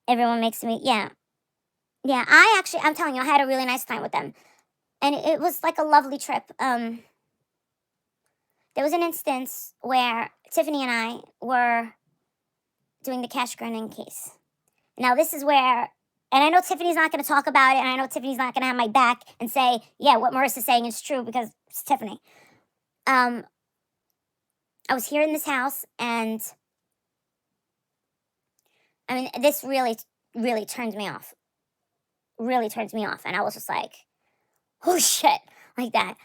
everyone makes me, yeah. Yeah, I'm telling you, I had a really nice time with them. And it was like a lovely trip. There was an instance where Tiffany and I were doing the cash grinning case. Now, this is where, and I know Tiffany's not going to talk about it, and I know Tiffany's not going to have my back and say, yeah, what Marissa's saying is true because it's Tiffany. I was here in this house, and I mean, this really, really turned me off. Really turns me off. And I was just like, oh shit, like that.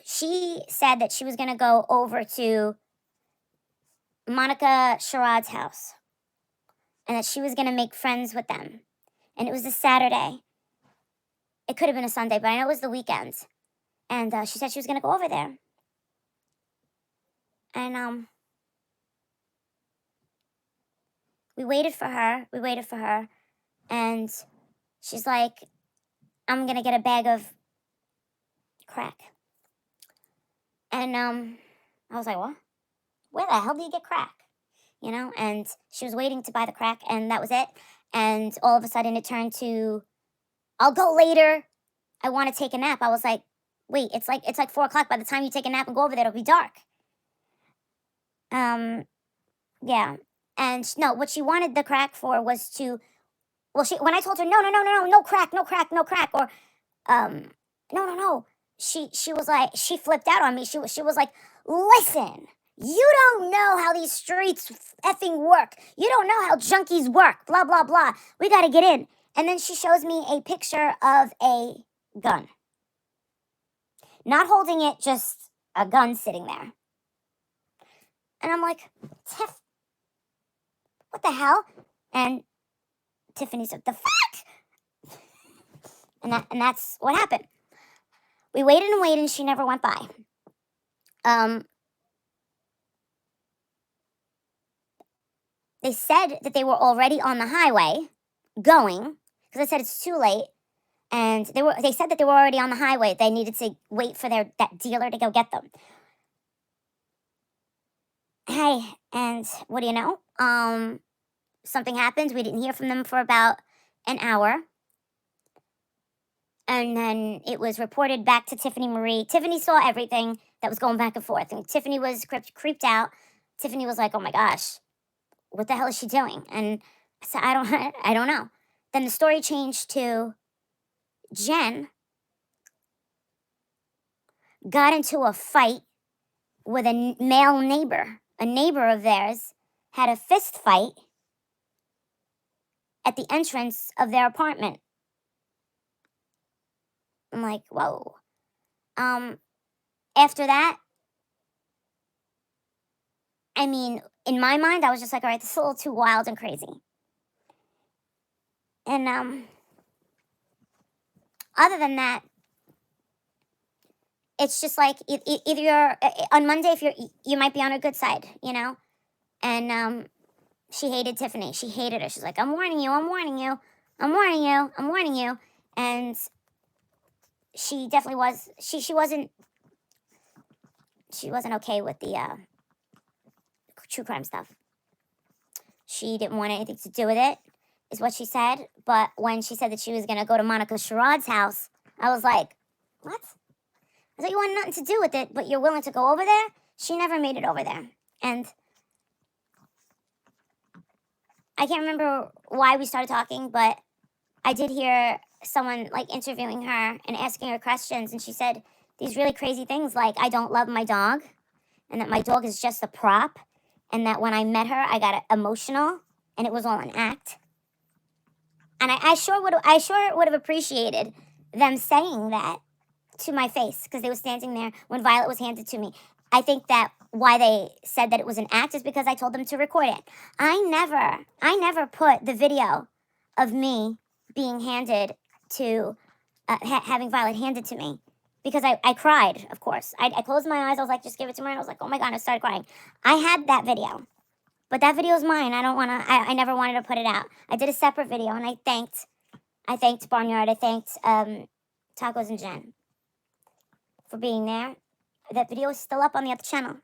She said that she was going to go over to Monica Sherrod's house and that she was going to make friends with them. And it was a Saturday. It could have been a Sunday, but I know it was the weekend. And she said she was going to go over there. And we waited for her. And she's like, I'm going to get a bag of crack. And I was like, what? Where the hell do you get crack? You know? And she was waiting to buy the crack, and that was it. And all of a sudden it turned to, I'll go later. I want to take a nap. I was like, wait, it's like 4 o'clock. By the time you take a nap and go over there, it'll be dark. Yeah. And no, what she wanted the crack for was to, well, when I told her, no crack, or, no. She was like, she flipped out on me. She was like, listen, you don't know how these streets effing work. You don't know how junkies work, blah, blah, blah. We got to get in. And then she shows me a picture of a gun. Not holding it, just a gun sitting there. And I'm like, Tiff, what the hell? And Tiffany said, the fuck? And that's what happened. We waited and she never went by. They said that they were already on the highway going, because I said it's too late. And they said that they were already on the highway. They needed to wait for that dealer to go get them. Hey, and what do you know? Something happened. We didn't hear from them for about an hour. And then it was reported back to Tiffany Marie. Tiffany saw everything that was going back and forth. And Tiffany was creeped out. Tiffany was like, oh my gosh, what the hell is she doing? And I said, I don't know. Then the story changed to Jen got into a fight with a male neighbor. A neighbor of theirs had a fist fight at the entrance of their apartment. I'm like, whoa. After that, I mean, in my mind, I was just like, all right, this is a little too wild and crazy. And other than that, it's just like if you're on Monday, if you might be on a good side, you know. And she hated Tiffany. She hated her. She's like, I'm warning you. And she definitely was. She wasn't okay with the true crime stuff. She didn't want anything to do with it, is what she said. But when she said that she was going to go to Monica Sherrod's house, I was like, what? I thought you wanted nothing to do with it, but you're willing to go over there? She never made it over there. And I can't remember why we started talking, but I did hear someone like interviewing her and asking her questions. And she said these really crazy things like, I don't love my dog, and that my dog is just a prop. And that when I met her, I got emotional, and it was all an act. And I sure would have appreciated them saying that to my face, because they were standing there when Violet was handed to me. I think that why they said that it was an act is because I told them to record it. I never put the video of me being handed to, having Violet handed to me, because I cried, of course. I closed my eyes. I was like, just give it to her. And I was like, oh my God, I started crying. I had that video, but that video is mine. I never wanted to put it out. I did a separate video, and I thanked Barnyard. I thanked Tacos and Jen for being there. That video is still up on the other channel.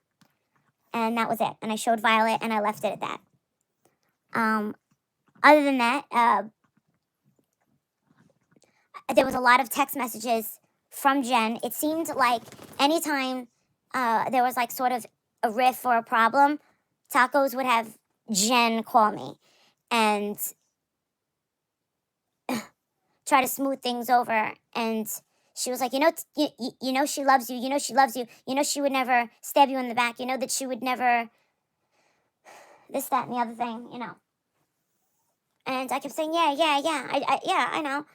And that was it. And I showed Violet, and I left it at that. Other than that, there was a lot of text messages from Jen. It seemed like anytime there was like sort of a riff or a problem, Tacos would have Jen call me and try to smooth things over. And she was like, you know she loves you. You know she loves you. You know she would never stab you in the back. You know that she would never this, that, and the other thing. You know. And I kept saying, yeah, I know.